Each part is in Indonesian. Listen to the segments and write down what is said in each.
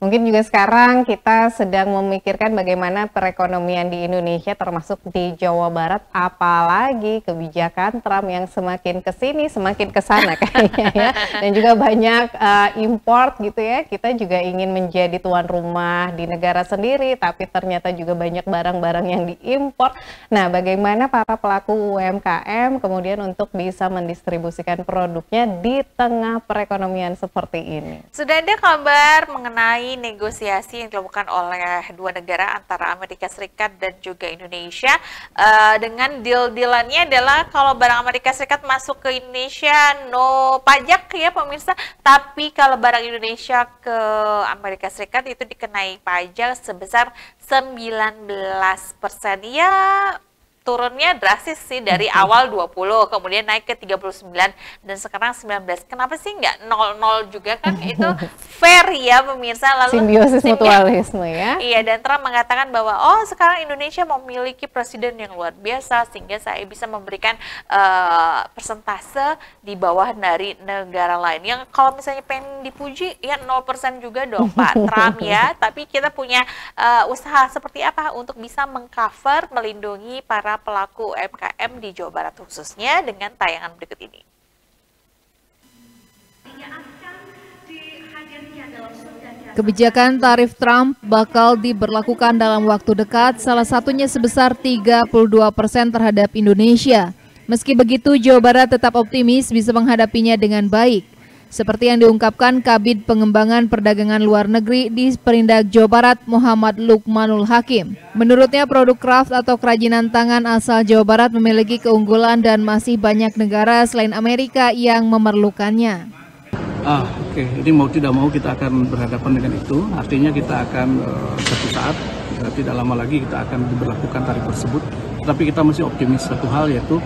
Mungkin juga sekarang kita sedang memikirkan bagaimana perekonomian di Indonesia termasuk di Jawa Barat, apalagi kebijakan Trump yang semakin ke sini semakin ke sana kayaknya ya. Dan juga banyak import gitu ya. Kita juga ingin menjadi tuan rumah di negara sendiri, tapi ternyata juga banyak barang-barang yang diimpor. Nah, bagaimana para pelaku UMKM kemudian untuk bisa mendistribusikan produknya di tengah perekonomian seperti ini? Sudah ada kabar mengenai negosiasi yang dilakukan oleh dua negara antara Amerika Serikat dan juga Indonesia. Dengan deal-dealannya adalah kalau barang Amerika Serikat masuk ke Indonesia no pajak ya pemirsa, tapi kalau barang Indonesia ke Amerika Serikat itu dikenai pajak sebesar 19%. Ya, turunnya drastis sih dari awal 20, kemudian naik ke 39, dan sekarang 19. Kenapa sih nggak 00 juga kan? Itu fair ya pemirsa. Lalu simbiosis mutualisme ya. Iya, dan Trump mengatakan bahwa sekarang Indonesia memiliki presiden yang luar biasa sehingga saya bisa memberikan persentase di bawah dari negara lain. Yang kalau misalnya pengen dipuji ya 0% juga dong Pak Trump ya. Tapi kita punya usaha seperti apa untuk bisa mengcover, melindungi para pelaku UMKM di Jawa Barat khususnya dengan tayangan berikut ini. Kebijakan tarif Trump bakal diberlakukan dalam waktu dekat, salah satunya sebesar 32% terhadap Indonesia. Meski begitu, Jawa Barat tetap optimis bisa menghadapinya dengan baik. Seperti yang diungkapkan Kabid Pengembangan Perdagangan Luar Negeri di Perindak Jawa Barat, Muhammad Lukmanul Hakim. Menurutnya produk craft atau kerajinan tangan asal Jawa Barat memiliki keunggulan dan masih banyak negara selain Amerika yang memerlukannya. Oke. Jadi mau tidak mau kita akan berhadapan dengan itu. Artinya kita akan suatu saat, tidak lama lagi kita akan diberlakukan tarif tersebut. Tetapi kita masih optimis satu hal, yaitu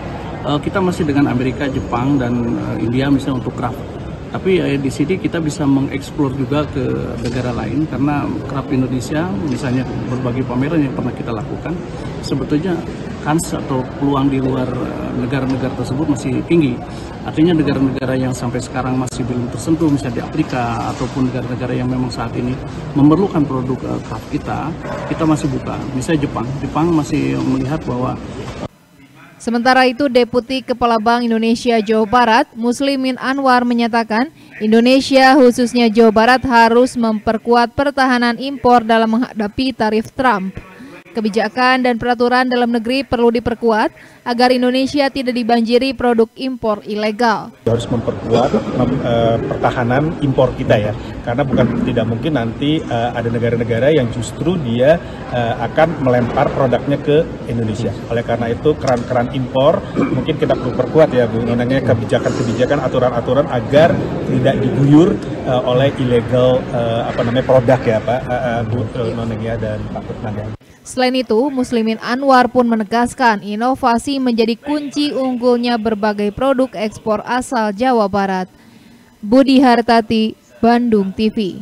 kita masih dengan Amerika, Jepang, dan India misalnya untuk craft. Tapi di sini kita bisa mengeksplor juga ke negara lain, karena craft Indonesia, misalnya berbagai pameran yang pernah kita lakukan, sebetulnya kans atau peluang di luar negara-negara tersebut masih tinggi. Artinya negara-negara yang sampai sekarang masih belum tersentuh, misalnya di Afrika, ataupun negara-negara yang memang saat ini memerlukan produk craft kita masih buka. Misalnya Jepang masih melihat bahwa. Sementara itu, Deputi Kepala Bank Indonesia Jawa Barat, Muslimin Anwar menyatakan, Indonesia khususnya Jawa Barat harus memperkuat pertahanan impor dalam menghadapi tarif Trump. Kebijakan dan peraturan dalam negeri perlu diperkuat agar Indonesia tidak dibanjiri produk impor ilegal. Harus memperkuat pertahanan impor kita ya, karena bukan tidak mungkin nanti ada negara-negara yang justru dia akan melempar produknya ke Indonesia. Oleh karena itu keran-keran impor mungkin kita perlu perkuat ya Bu, namanya kebijakan-kebijakan, aturan-aturan agar tidak diguyur oleh ilegal produk ya Pak Bu Noneng dan Pak Kutnan. Selain itu, Muslimin Anwar pun menegaskan inovasi menjadi kunci unggulnya berbagai produk ekspor asal Jawa Barat. Budi Hartati, Bandung TV.